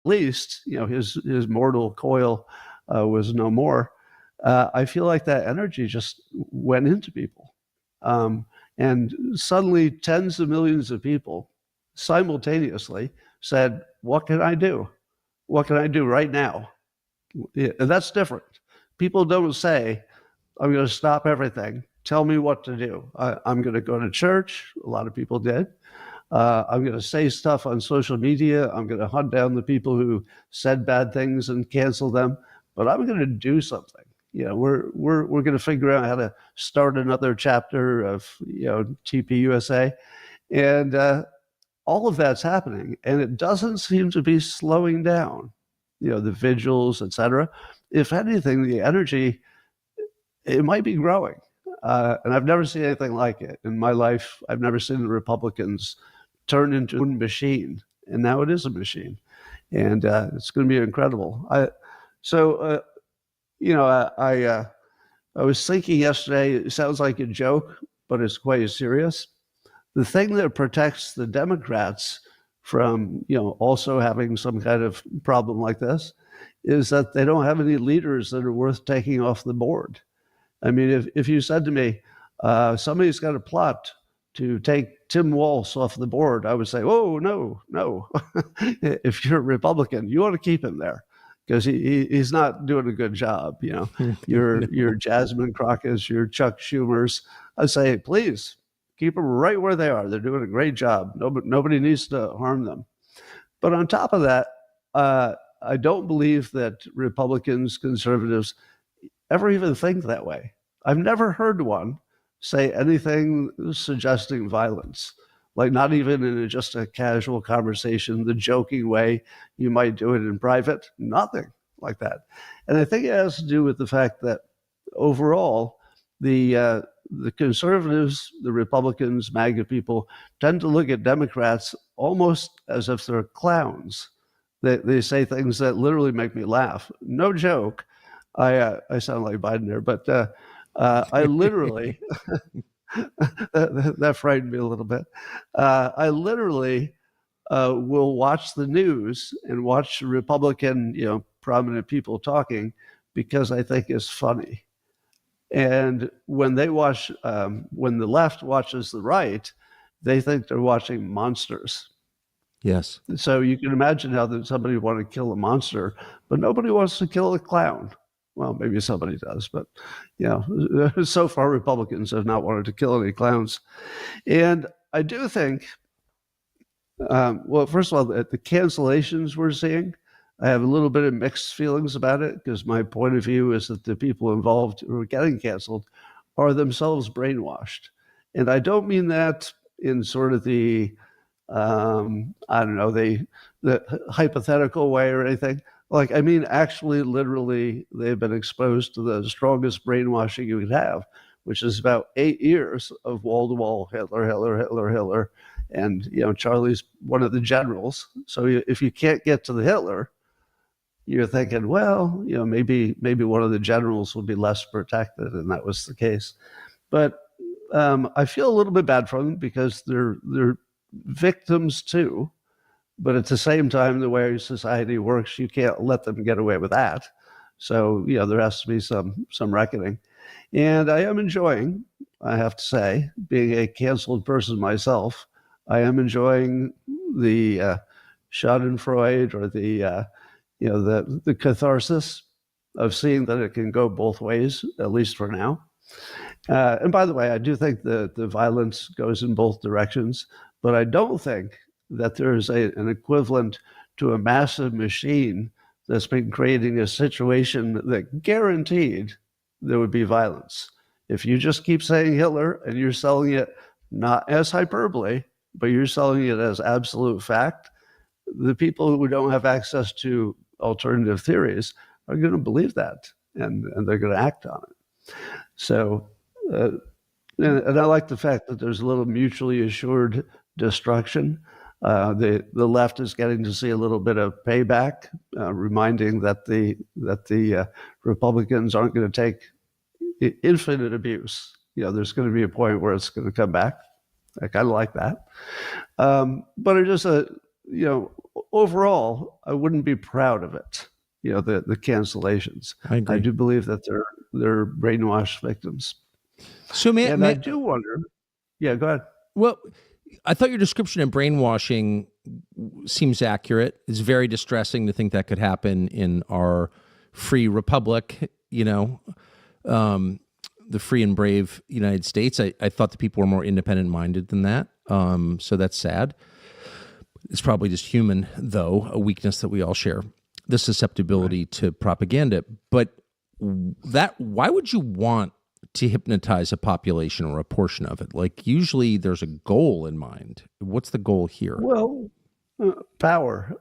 least, his mortal coil was no more. I feel like that energy just went into people. And suddenly tens of millions of people simultaneously said, what can I do? What can I do right now? Yeah, and that's different. People don't say, I'm going to stop everything. Tell me what to do. I'm going to go to church. A lot of people did. I'm going to say stuff on social media. I'm going to hunt down the people who said bad things and cancel them. But I'm going to do something. We're going to figure out how to start another chapter of TPUSA, and all of that's happening, and it doesn't seem to be slowing down. The vigils, etc. If anything, the energy, it might be growing. And I've never seen anything like it in my life. I've never seen the Republicans turn into a machine, and now it is a machine, and it's going to be incredible. I was thinking yesterday. It sounds like a joke, but it's quite serious. The thing that protects the Democrats from, also having some kind of problem like this is that they don't have any leaders that are worth taking off the board. I mean, if you said to me, somebody's got a plot to take Tim Walz off the board, I would say, oh, no. If you're a Republican, you want to keep him there because he's not doing a good job. Your Jasmine Crockett's, your Chuck Schumer's. I'd say, please, keep them right where they are. They're doing a great job. Nobody needs to harm them. But on top of that, I don't believe that Republicans, conservatives ever even think that way. I've never heard one say anything suggesting violence, like not even in just a casual conversation, the joking way you might do it in private, nothing like that. And I think it has to do with the fact that overall, the conservatives, the Republicans, MAGA people tend to look at Democrats almost as if they're clowns. They say things that literally make me laugh. No joke. I sound like Biden there, but I literally, that frightened me a little bit. I literally will watch the news and watch Republican, prominent people talking because I think it's funny. And when they watch, when the left watches the right, they think they're watching monsters. Yes. So you can imagine how somebody would want to kill a monster, but nobody wants to kill a clown. Well, maybe somebody does, but so far Republicans have not wanted to kill any clowns. And I do think, well, first of all, the cancellations we're seeing, I have a little bit of mixed feelings about it because my point of view is that the people involved who are getting canceled are themselves brainwashed. And I don't mean that in sort of the, I don't know, the hypothetical way or anything. Like, I mean, actually, literally, they've been exposed to the strongest brainwashing you could have, which is about 8 years of wall-to-wall Hitler. And, Charlie's one of the generals. So if you can't get to the Hitler, you're thinking, well, maybe one of the generals will be less protected. And that was the case. But I feel a little bit bad for them because they're victims too. But at the same time, the way society works, you can't let them get away with that. So, there has to be some reckoning. And I am enjoying, I have to say, being a canceled person myself, I am enjoying the Schadenfreude or the catharsis of seeing that it can go both ways, at least for now. And by the way, I do think the violence goes in both directions, but I don't think that there's an equivalent to a massive machine that's been creating a situation that guaranteed there would be violence. If you just keep saying Hitler and you're selling it not as hyperbole, but you're selling it as absolute fact, the people who don't have access to alternative theories are going to believe that, and they're going to act on it. So, and I like the fact that there's a little mutually assured destruction. The left is getting to see a little bit of payback, reminding that the Republicans aren't going to take infinite abuse. There's going to be a point where it's going to come back. I kind of like that. But it just overall, I wouldn't be proud of it. The cancellations. I agree. I do believe that they're brainwashed victims. So and I do wonder. Yeah, go ahead. Well, I thought your description of brainwashing seems accurate. It's very distressing to think that could happen in our free republic, the free and brave United States. I thought the people were more independent-minded than that. So that's sad. It's probably just human, though, a weakness that we all share, the susceptibility to propaganda. But why would you want to hypnotize a population or a portion of it? Like, usually there's a goal in mind. What's the goal here? Well, power.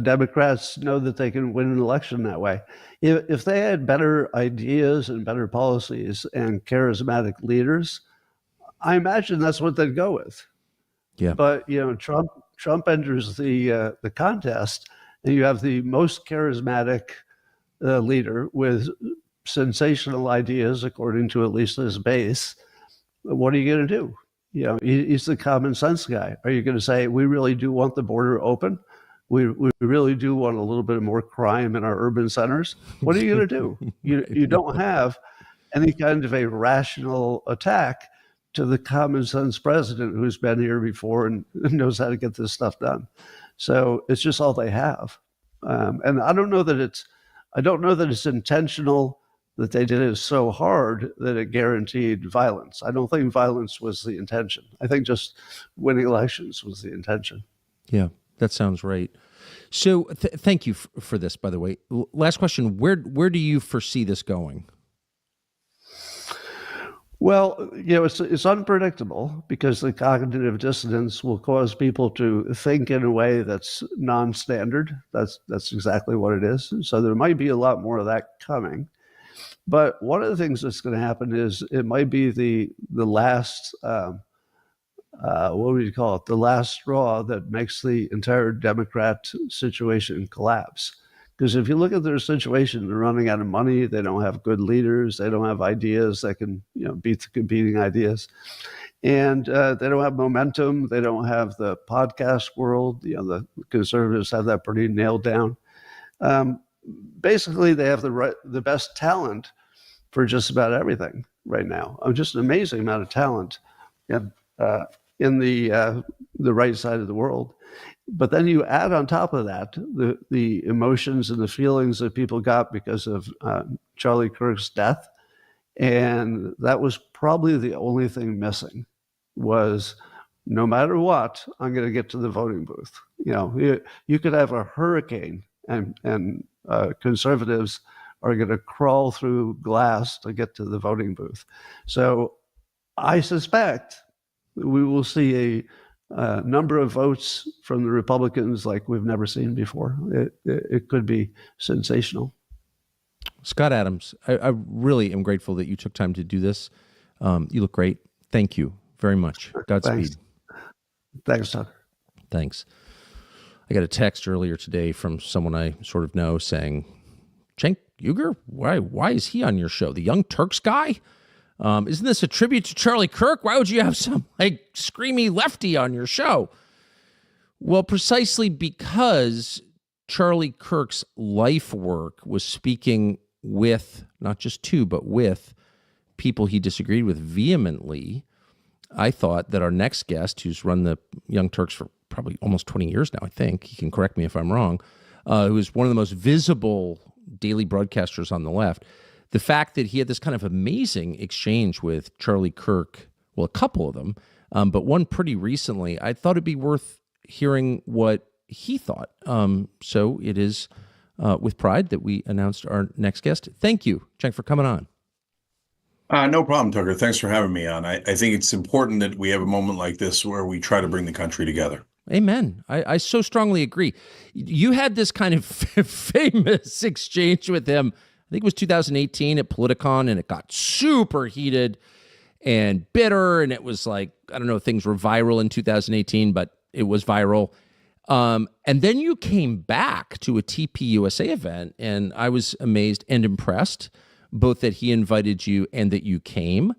Democrats know that they can win an election that way. If they had better ideas and better policies and charismatic leaders, I imagine that's what they'd go with. Yeah. But Trump enters the contest, and you have the most charismatic leader with sensational ideas, according to at least his base. What are you going to do? He's the common sense guy. Are you going to say, we really do want the border open? We really do want a little bit more crime in our urban centers? What are you going to do? You don't have any kind of a rational attack to the common sense president who's been here before and knows how to get this stuff done. So it's just all they have. And I don't know that it's intentional that they did it so hard that it guaranteed violence. I don't think violence was the intention. I think just winning elections was the intention. Yeah, that sounds right. So thank you for this, by the way. Last question, where do you foresee this going? Well, it's unpredictable because the cognitive dissonance will cause people to think in a way that's non-standard. That's exactly what it is. So there might be a lot more of that coming. But one of the things that's going to happen is it might be the last, what would you call it? The last straw that makes the entire Democrat situation collapse. Because if you look at their situation, they're running out of money. They don't have good leaders. They don't have ideas that can, beat the competing ideas. And they don't have momentum. They don't have the podcast world. The conservatives have that pretty nailed down. Basically, they have the best talent for just about everything right now. Just an amazing amount of talent in the right side of the world. But then you add on top of that the emotions and the feelings that people got because of Charlie Kirk's death, and that was probably the only thing missing. Was no matter what, I'm going to get to the voting booth. You could have a hurricane and conservatives are going to crawl through glass to get to the voting booth. So I suspect we will see a number of votes from the Republicans like we've never seen before. It could be sensational. Scott Adams, I really am grateful that you took time to do this. You look great. Thank you very much. Godspeed. Thanks, Tucker. Thanks. I got a text earlier today from someone I sort of know saying, Cenk Uygur, why is he on your show? The Young Turks guy? Isn't this a tribute to Charlie Kirk? Why would you have some screamy lefty on your show? Well, precisely because Charlie Kirk's life work was speaking with, not just to, but with people he disagreed with vehemently. I thought that our next guest, who's run the Young Turks for probably almost 20 years now, I think, he can correct me if I'm wrong, who is one of the most visible daily broadcasters on the left, the fact that he had this kind of amazing exchange with Charlie Kirk, well, a couple of them, but one pretty recently, I thought it'd be worth hearing what he thought. So it is with pride that we announced our next guest. Thank you, Cenk, for coming on. No problem, Tucker. Thanks for having me on. I think it's important that we have a moment like this where we try to bring the country together. Amen. I so strongly agree. You had this kind of famous exchange with him, I think it was 2018 at Politicon, and it got super heated and bitter, and it was like, I don't know, things were viral in 2018, but it was viral. And then you came back to a TPUSA event, and I was amazed and impressed, both that he invited you and that you came.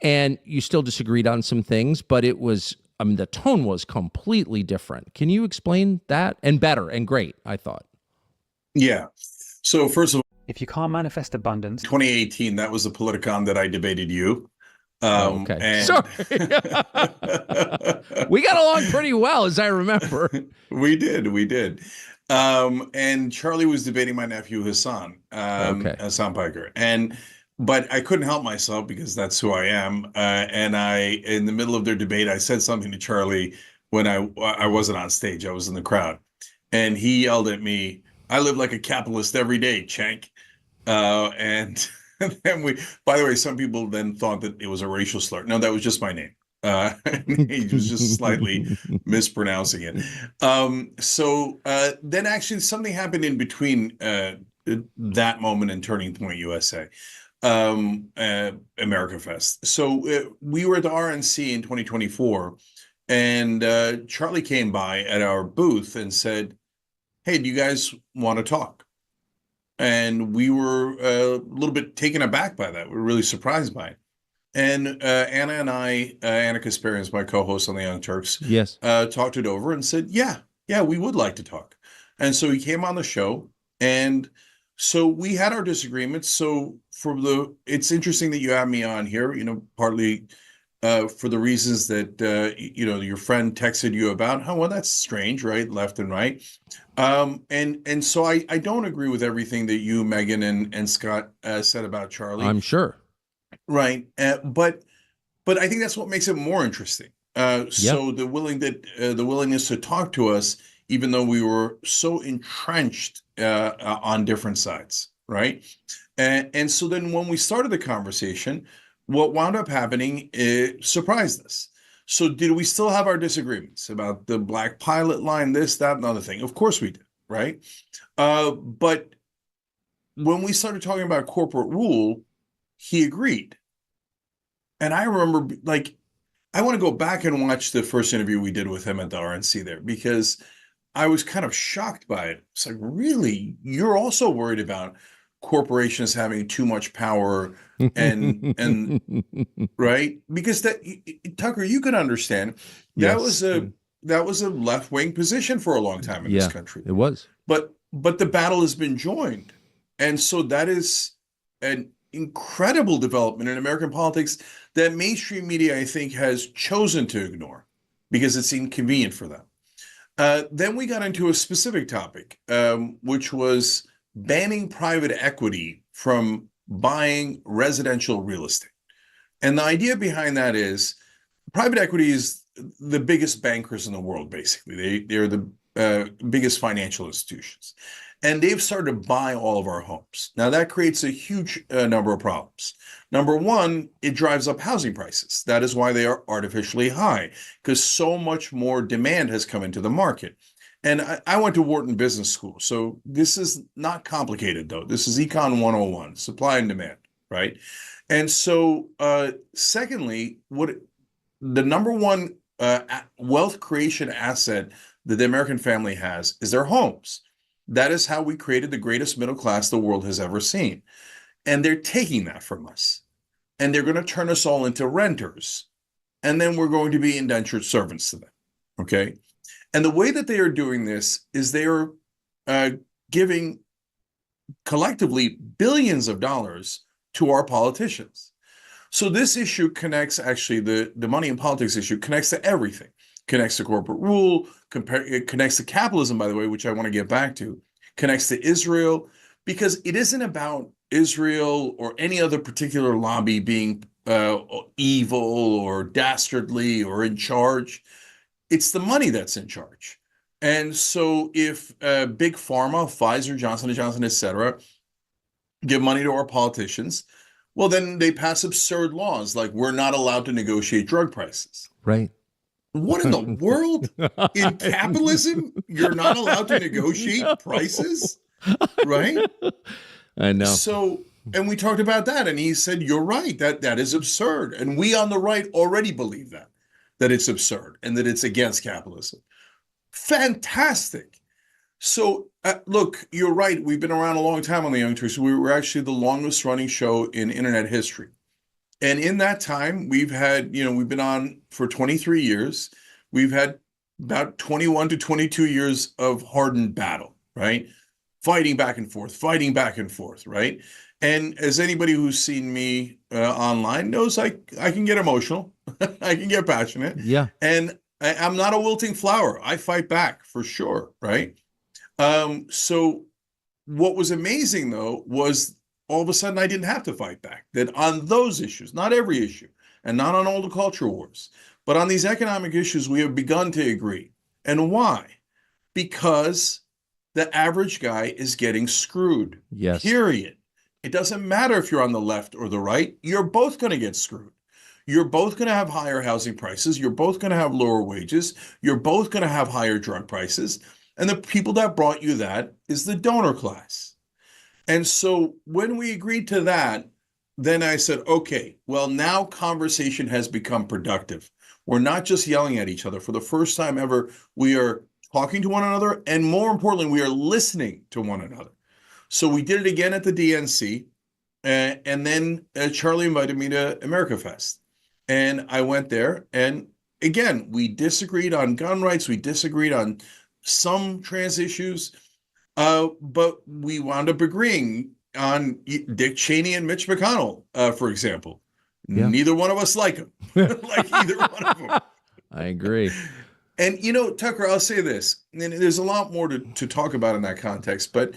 And you still disagreed on some things, but it was I mean, the tone was completely different. Can you explain that? And better and great, I thought. Yeah. So first of all, If you can't manifest abundance, 2018, that was the Politicon that I debated you. Okay. And Sorry. We got along pretty well, as I remember. we did. And Charlie was debating my nephew Hassan, Okay. Hassan Piker, but I couldn't help myself because that's who I am. And in the middle of their debate, I said something to Charlie when I wasn't on stage. I was in the crowd, and he yelled at me, "I live like a capitalist every day, Chank." And then by the way, some people then thought that it was a racial slur. No, that was just my name. He was just slightly mispronouncing it. So then actually something happened in between that moment and Turning Point USA, America Fest. So we were at the RNC in 2024, and Charlie came by at our booth and said, "Hey, do you guys want to talk?" And we were a little bit taken aback by that. We were really surprised by it. And Anna and I, Anna Kasparian is my co-host on the Young Turks, Yes. talked it over and said, yeah, we would like to talk. And so he came on the show, and so we had our disagreements. So it's interesting that you have me on here, partly for the reasons that, your friend texted you about. Oh, well, that's strange, right? Left and right. And so I don't agree with everything that you, Megan, and Scott said about Charlie. I'm sure. Right. But I think that's what makes it more interesting. So the willingness to talk to us, even though we were so entrenched on different sides, right? And so then when we started the conversation, what wound up happening surprised us. So did we still have our disagreements about the black pilot line, this, that, and other thing? Of course we did, right? But when we started talking about corporate rule, he agreed. And I remember, I want to go back and watch the first interview we did with him at the RNC there, because I was kind of shocked by it. It's like, really? You're also worried about corporations having too much power and right? Because Tucker, you can understand that Yes. was a left-wing position for a long time in this country. It was. But the battle has been joined. And so that is an incredible development in American politics that mainstream media, I think, has chosen to ignore because it's inconvenient for them. Then we got into a specific topic, which was banning private equity from buying residential real estate. And the idea behind that is private equity is the biggest bankers in the world, basically. They're the biggest financial institutions. And they've started to buy all of our homes. Now, that creates a huge number of problems. Number one, it drives up housing prices. That is why they are artificially high, because so much more demand has come into the market. And I went to Wharton Business School, so this is not complicated, though. This is Econ 101, supply and demand, right? And so, secondly, the number one wealth creation asset that the American family has is their homes. That is how we created the greatest middle class the world has ever seen. And they're taking that from us. And they're going to turn us all into renters. And then we're going to be indentured servants to them. Okay? And the way that they are doing this is they are giving collectively billions of dollars to our politicians. So this issue connects, actually, the money in politics issue connects to everything. Connects to corporate rule, it connects to capitalism, by the way, which I want to get back to, connects to Israel, because it isn't about Israel or any other particular lobby being evil or dastardly or in charge. It's the money that's in charge. And so if Big Pharma, Pfizer, Johnson & Johnson, et cetera, give money to our politicians, well, then they pass absurd laws like we're not allowed to negotiate drug prices. Right. What in the world? In capitalism, you're not allowed to negotiate prices, right? I know. So, and we talked about that, and he said, "You're right. That is absurd." And we on the right already believe that it's absurd and that it's against capitalism. Fantastic. So, look, you're right. We've been around a long time on the Young Turks. We were actually the longest running show in internet history. And in that time, we've been on for 23 years. we've had about 21 to 22 years of hardened battle, right? Fighting back and forth, right? And as anybody who's seen me online knows, I can get emotional. I can get passionate. Yeah. And I'm not a wilting flower. I fight back for sure, right? So what was amazing, though, was all of a sudden I didn't have to fight back. That on those issues, not every issue, and not on all the culture wars, but on these economic issues, we have begun to agree. And why? Because the average guy is getting screwed. Yes. Period. It doesn't matter if you're on the left or the right. You're both going to get screwed. You're both going to have higher housing prices. You're both going to have lower wages. You're both going to have higher drug prices. And the people that brought you that is the donor class. And so when we agreed to that, then I said, okay, well, now conversation has become productive. We're not just yelling at each other. For the first time ever, we are talking to one another. And more importantly, we are listening to one another. So we did it again at the DNC. And then Charlie invited me to America Fest. And I went there. And again, we disagreed on gun rights. We disagreed on some trans issues. But we wound up agreeing on Dick Cheney and Mitch McConnell, for example. Yeah. Neither one of us like them. Like either one of them. I agree. And, Tucker, I'll say this, and there's a lot more to talk about in that context, but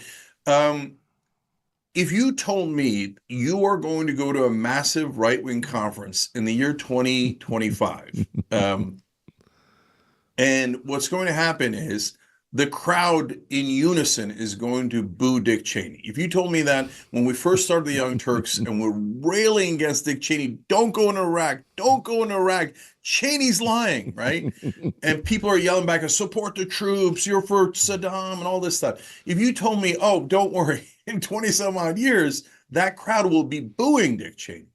if you told me you are going to go to a massive right-wing conference in the year 2025, and what's going to happen is the crowd in unison is going to boo Dick Cheney. If you told me that when we first started the Young Turks and we're railing against Dick Cheney, don't go into Iraq, Cheney's lying, right? And people are yelling back, support the troops, you're for Saddam and all this stuff. If you told me, oh, don't worry, in 20 some odd years, that crowd will be booing Dick Cheney.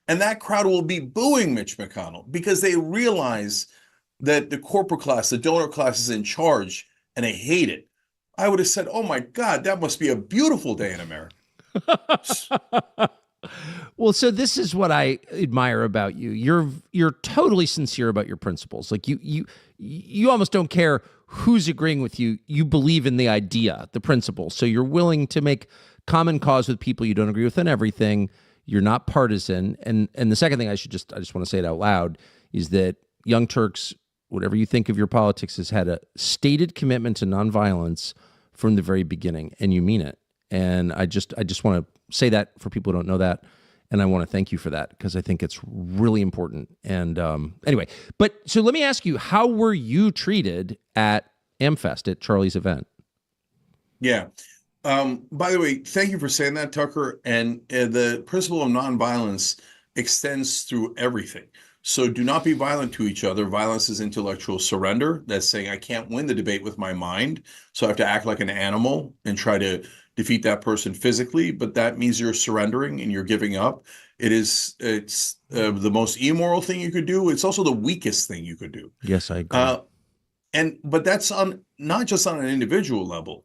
And that crowd will be booing Mitch McConnell because they realize that the corporate class, the donor class is in charge. And I hate it. I would have said, oh my God, that must be a beautiful day in America. Well, so this is what I admire about you. You're totally sincere about your principles. Like you almost don't care who's agreeing with you. You believe in the idea, the principle. So you're willing to make common cause with people you don't agree with on everything. You're not partisan. And the second thing I just want to say it out loud is that Young Turks, whatever you think of your politics, has had a stated commitment to nonviolence from the very beginning, and you mean it. And I just want to say that for people who don't know that, and I want to thank you for that because I think it's really important. And anyway, but so let me ask you, how were you treated at AmFest, at Charlie's event? Yeah. By the way, thank you for saying that, Tucker. And the principle of nonviolence extends through everything. So do not be violent to each other. Violence is intellectual surrender. That's saying I can't win the debate with my mind, so I have to act like an animal and try to defeat that person physically. But that means you're surrendering and you're giving up. It's the most immoral thing you could do. It's also the weakest thing you could do. Yes, I agree. But that's on not just on an individual level.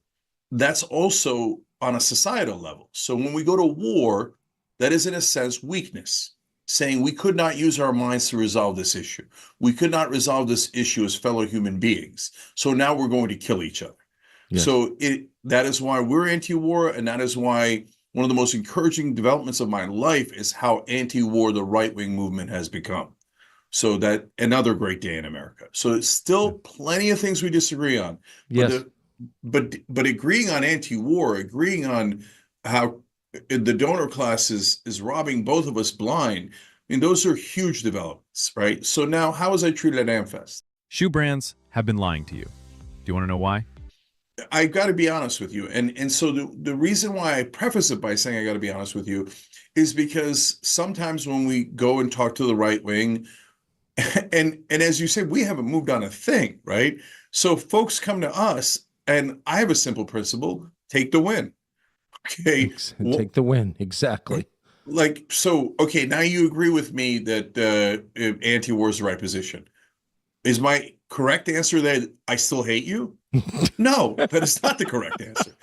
That's also on a societal level. So when we go to war, that is in a sense weakness. Saying we could not use our minds to resolve this issue. We could not resolve this issue as fellow human beings. So now we're going to kill each other. Yes. So that is why we're anti-war, and that is why one of the most encouraging developments of my life is how anti-war the right-wing movement has become. So that another great day in America. So it's still plenty of things we disagree on. Yes. But agreeing on anti-war, agreeing on how the donor class is robbing both of us blind. I mean, those are huge developments, right? So now, how was I treated at AmFest? Shoe brands have been lying to you. Do you want to know why? I got to be honest with you. And so the reason why I preface it by saying I got to be honest with you is because sometimes when we go and talk to the right wing, and as you said, we haven't moved on a thing, right? So folks come to us, and I have a simple principle: take the win. Okay. Take the win. Exactly. Okay, now you agree with me that anti-war is the right position. Is my correct answer that I still hate you? No, that is not the correct answer.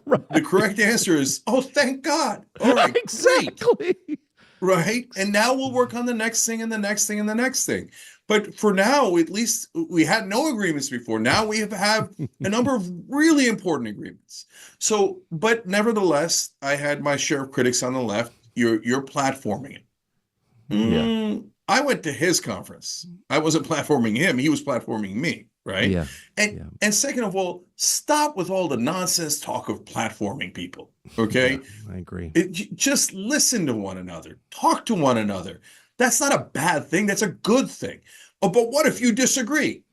Right. The correct answer is, oh, thank God. All right, exactly. Great. right? And now we'll work on the next thing and the next thing and the next thing. But for now, at least we had no agreements before. Now we have a number of really important agreements. So, but nevertheless, I had my share of critics on the left. You're platforming it. Yeah. I went to his conference. I wasn't platforming him. He was platforming me, right? Yeah. And second of all, stop with all the nonsense talk of platforming people, okay? Yeah, I agree. Just listen to one another. Talk to one another. That's not a bad thing. That's a good thing. Oh, but what if you disagree?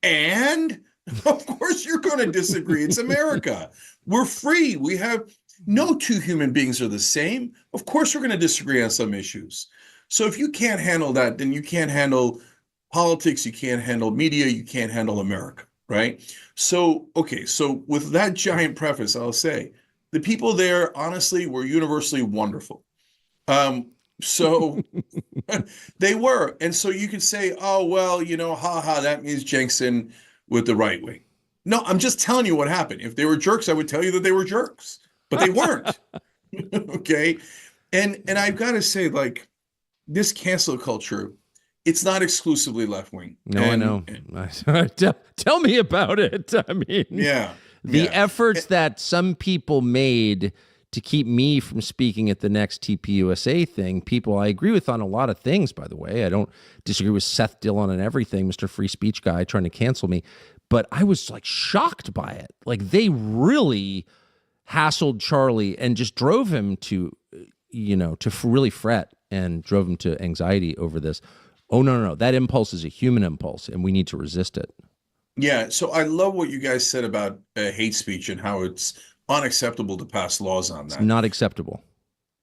And of course you're going to disagree. It's America. We're free. We have no two human beings are the same. Of course we're going to disagree on some issues. So if you can't handle that, then you can't handle politics, you can't handle media, you can't handle America, right? So, okay, so with that giant preface, I'll say the people there, honestly, were universally wonderful. So they were. And so you could say, oh, well, that means Jensen with the right wing. No, I'm just telling you what happened. If they were jerks, I would tell you that they were jerks, but they weren't. Okay. And I've got to say, like, this cancel culture, it's not exclusively left wing. No, I know. Tell me about it. I mean, the efforts that some people made to keep me from speaking at the next TPUSA thing, people I agree with on a lot of things, by the way. I don't disagree with Seth Dillon on everything, Mr. Free Speech guy trying to cancel me. But I was like shocked by it. Like they really hassled Charlie and just drove him to, to really fret and drove him to anxiety over this. Oh, no. That impulse is a human impulse and we need to resist it. Yeah. So I love what you guys said about hate speech and how it's unacceptable to pass laws on that. It's not acceptable.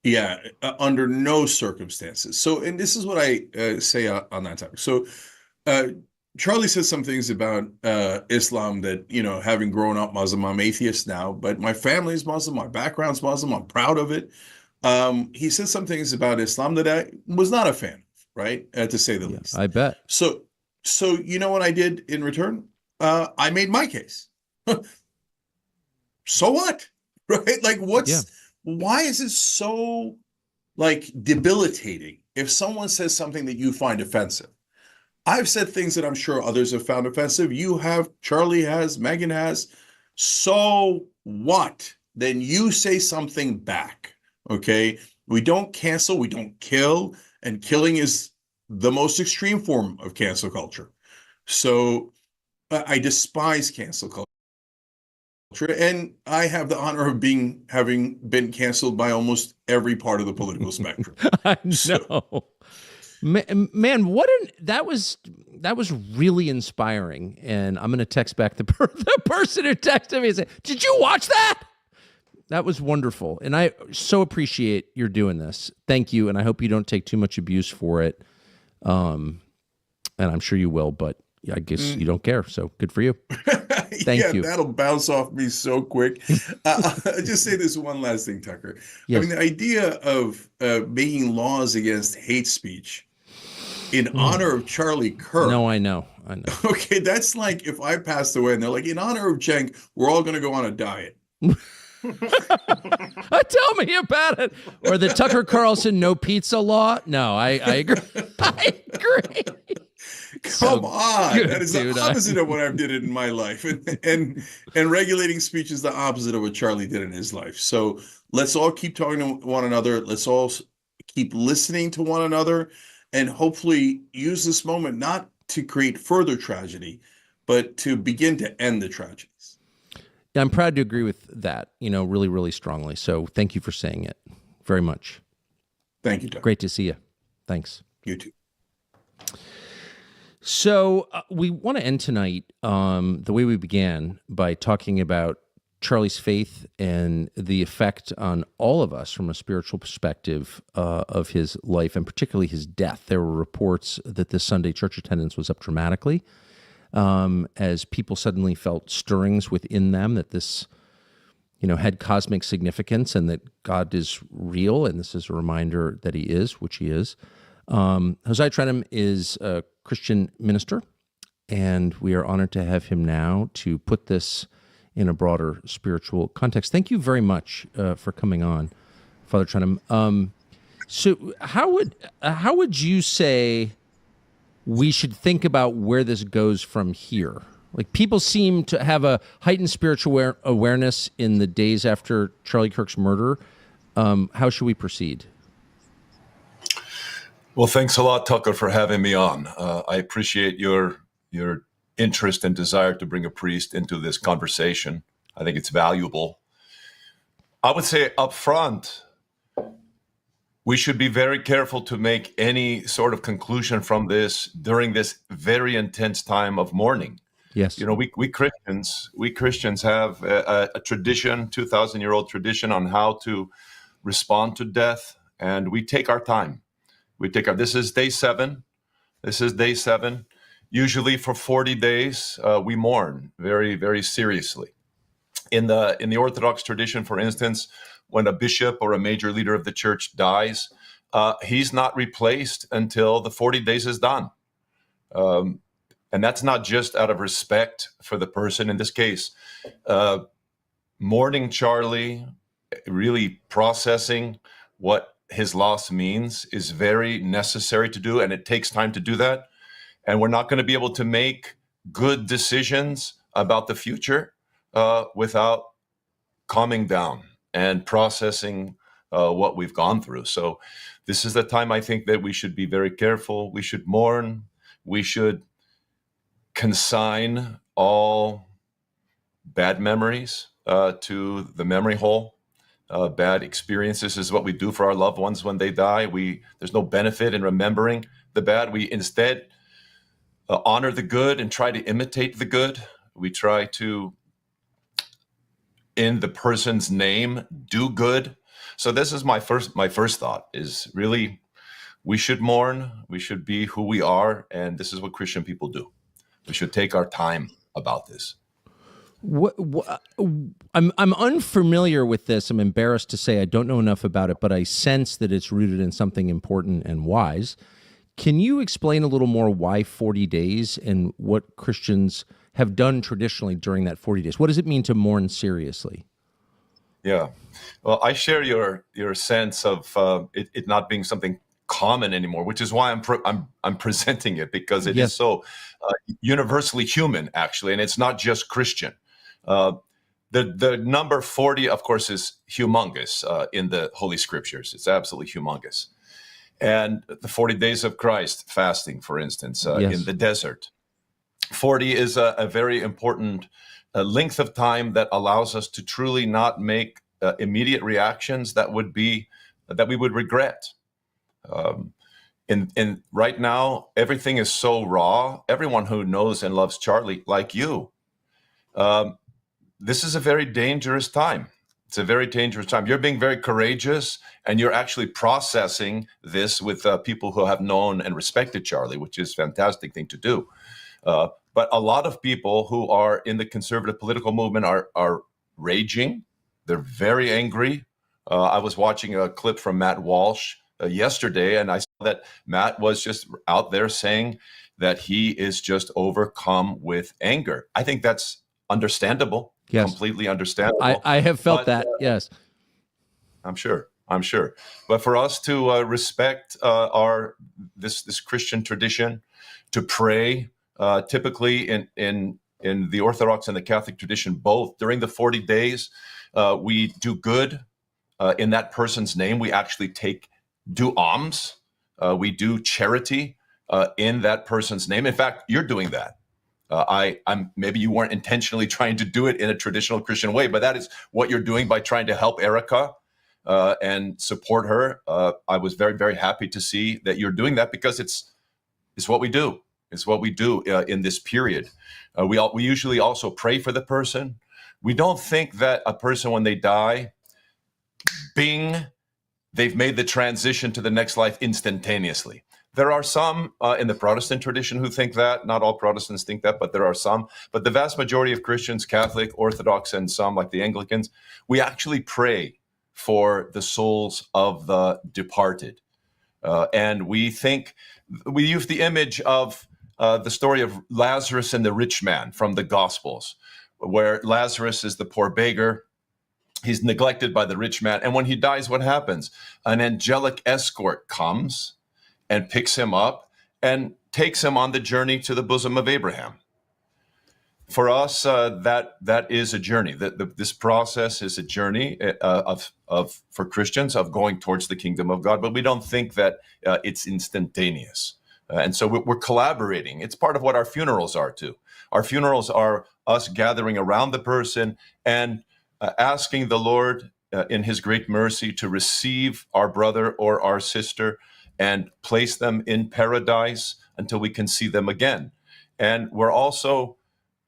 Yeah, under no circumstances. So, and this is what I say on that topic. So, Charlie says some things about Islam that, having grown up Muslim, I'm atheist now, but my family's Muslim, my background's Muslim, I'm proud of it. He says some things about Islam that I was not a fan of, right? To say the least. I bet. So you know what I did in return? I made my case. So what? Right? Like why is it so like debilitating if someone says something that you find offensive? I've said things that I'm sure others have found offensive. You have, Charlie has, Megan has. So what? Then you say something back. Okay? We don't cancel, we don't kill, and killing is the most extreme form of cancel culture. So I despise cancel culture. And I have the honor of having been canceled by almost every part of the political spectrum. I know. Man, that was really inspiring. And I'm going to text back the person who texted me and say, "Did you watch that?" That was wonderful. And I so appreciate you're doing this. Thank you. And I hope you don't take too much abuse for it. And I'm sure you will, but I guess you don't care. So good for you. Thank you. That'll bounce off me so quick. I'll just say this one last thing, Tucker. Yes. I mean, the idea of making laws against hate speech in honor of Charlie Kirk. No, I know. Okay, that's like if I passed away and they're like, in honor of Cenk, we're all going to go on a diet. Tell me about it. Or the Tucker Carlson no pizza law. No, I agree. I agree. Come on. That is the opposite of what I've did in my life. And regulating speech is the opposite of what Charlie did in his life. So let's all keep talking to one another. Let's all keep listening to one another and hopefully use this moment not to create further tragedy, but to begin to end the tragedies. Yeah, I'm proud to agree with that, really, really strongly. So thank you for saying it very much. Thank you, Doug. Great to see you. Thanks. You too. So we want to end tonight the way we began by talking about Charlie's faith and the effect on all of us from a spiritual perspective of his life and particularly his death. There were reports that this Sunday church attendance was up dramatically as people suddenly felt stirrings within them that this, had cosmic significance and that God is real. And this is a reminder that he is, which he is. Josiah Trenholm is a Christian minister, and we are honored to have him now to put this in a broader spiritual context. Thank you very much for coming on, Father Trenholm. So how would you say we should think about where this goes from here? Like, people seem to have a heightened spiritual awareness in the days after Charlie Kirk's murder. How should we proceed? Well, thanks a lot, Tucker, for having me on. I appreciate your interest and desire to bring a priest into this conversation. I think it's valuable. I would say up front, we should be very careful to make any sort of conclusion from this during this very intense time of mourning. Yes. You know, we Christians have a tradition, 2,000-year-old tradition on how to respond to death, and we take our time. This is day 7. Usually for 40 days, we mourn very, very seriously. In the Orthodox tradition, for instance, when a bishop or a major leader of the church dies, he's not replaced until the 40 days is done. And that's not just out of respect for the person. In this case, mourning Charlie, really processing what his loss means is very necessary to do, and it takes time to do that. And we're not going to be able to make good decisions about the future without calming down and processing what we've gone through. So this is the time I think that we should be very careful. We should mourn. We should consign all bad memories to the memory hole. Bad experiences is what we do for our loved ones when they die. There's no benefit in remembering the bad. We instead honor the good and try to imitate the good. We try to, in the person's name, do good. So this is my first thought is really, we should mourn. We should be who we are, and this is what Christian people do. We should take our time about this. I'm unfamiliar with this. I'm embarrassed to say I don't know enough about it, but I sense that it's rooted in something important and wise. Can you explain a little more why 40 days and what Christians have done traditionally during that 40 days? What does it mean to mourn seriously? Yeah. Well, I share your sense of it not being something common anymore, which is why I'm presenting it, because it is so universally human, actually, and it's not just Christian. The number 40, of course, is humongous in the Holy Scriptures. It's absolutely humongous. And the 40 days of Christ fasting, for instance, in the desert. 40 is a very important length of time that allows us to truly not make immediate reactions that we would regret. And right now, everything is so raw. Everyone who knows and loves Charlie, like you, this is a very dangerous time. It's a very dangerous time. You're being very courageous, and you're actually processing this with people who have known and respected Charlie, which is a fantastic thing to do. But a lot of people who are in the conservative political movement are raging. They're very angry. I was watching a clip from Matt Walsh yesterday, and I saw that Matt was just out there saying that he is just overcome with anger. I think that's understandable. Yes. Completely understandable. I have felt that. Yes. I'm sure. But for us to respect this Christian tradition, to pray, typically in the Orthodox and the Catholic tradition, both during the 40 days, we do good in that person's name. We actually do alms. We do charity in that person's name. In fact, you're doing that. I'm maybe you weren't intentionally trying to do it in a traditional Christian way, but that is what you're doing by trying to help Erica and support her. I was very, very happy to see that you're doing that, because it's what we do. It's what we do in this period. We usually also pray for the person. We don't think that a person, when they die, bing, they've made the transition to the next life instantaneously. There are some in the Protestant tradition who think that. Not all Protestants think that, but there are some. But the vast majority of Christians, Catholic, Orthodox, and some like the Anglicans, we actually pray for the souls of the departed. And we use the image of the story of Lazarus and the rich man from the Gospels, where Lazarus is the poor beggar He's neglected by the rich man. And when he dies, what happens? An angelic escort comes and picks him up and takes him on the journey to the bosom of Abraham. For us, that is a journey. This process is a journey for Christians of going towards the kingdom of God. But we don't think that it's instantaneous. And so we're collaborating. It's part of what our funerals are too. Our funerals are us gathering around the person and asking the Lord in his great mercy to receive our brother or our sister and place them in paradise until we can see them again. And we're also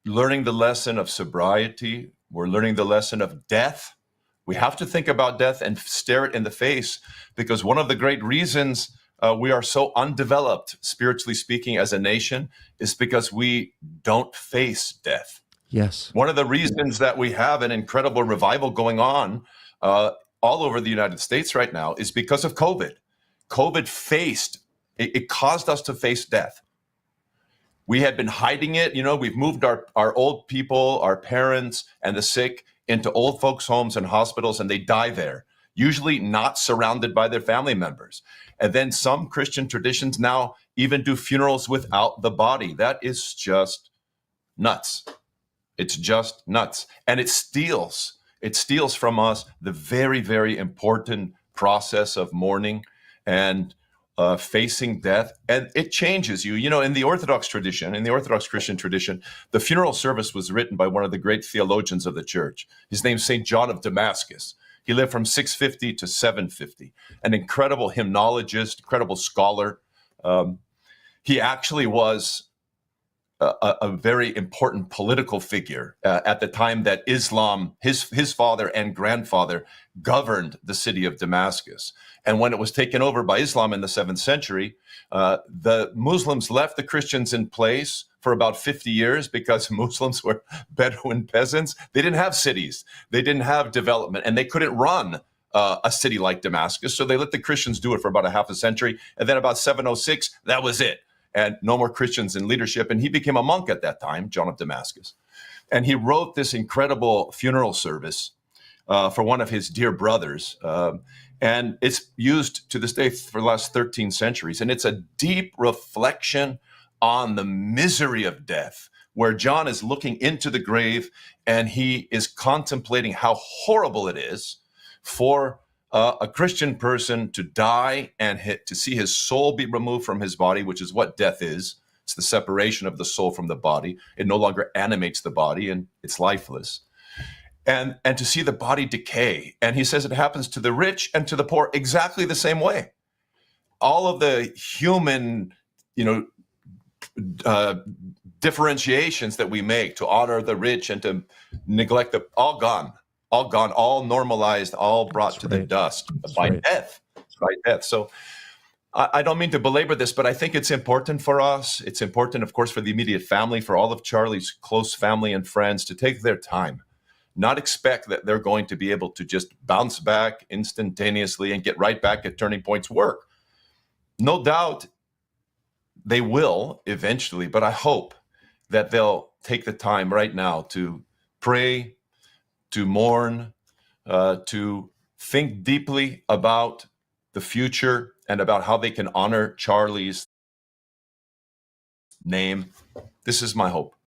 learning the lesson of sobriety. We're learning the lesson of death. We have to think about death and stare it in the face, because one of the great reasons we are so undeveloped, spiritually speaking, as a nation, is because we don't face death. Yes. One of the reasons that we have an incredible revival going on all over the United States right now is because of COVID. It caused us to face death. We had been hiding it. We've moved our old people, our parents, and the sick into old folks' homes and hospitals, and they die there, usually not surrounded by their family members. And then some Christian traditions now even do funerals without the body. That is just nuts. It's just nuts. And it steals from us the very, very important process of mourning and facing death. And it changes you. In the Orthodox tradition, in the Orthodox Christian tradition, the funeral service was written by one of the great theologians of the church. His name's St. John of Damascus. He lived from 650 to 750, an incredible hymnologist, incredible scholar. He actually was a very important political figure at the time that Islam, his father and grandfather, governed the city of Damascus. And when it was taken over by Islam in the 7th century, the Muslims left the Christians in place for about 50 years because Muslims were Bedouin peasants. They didn't have cities. They didn't have development, and they couldn't run a city like Damascus. So they let the Christians do it for about a half a century. And then about 706, that was it. And no more Christians in leadership. And he became a monk at that time, John of Damascus. And he wrote this incredible funeral service for one of his dear brothers. And it's used to this day for the last 13 centuries. And it's a deep reflection on the misery of death, where John is looking into the grave and he is contemplating how horrible it is for a Christian person to die and to see his soul be removed from his body, which is what death is. It's the separation of the soul from the body. It no longer animates the body and it's lifeless. And to see the body decay. And he says it happens to the rich and to the poor exactly the same way. All of the human, differentiations that we make to honor the rich and to neglect all gone, all normalized, all brought to the dust by death. So I don't mean to belabor this, but I think it's important for us. It's important, of course, for the immediate family, for all of Charlie's close family and friends to take their time, not expect that they're going to be able to just bounce back instantaneously and get right back at Turning Point's work. No doubt they will eventually, but I hope that they'll take the time right now to pray, to mourn, to think deeply about the future and about how they can honor Charlie's name. This is my hope.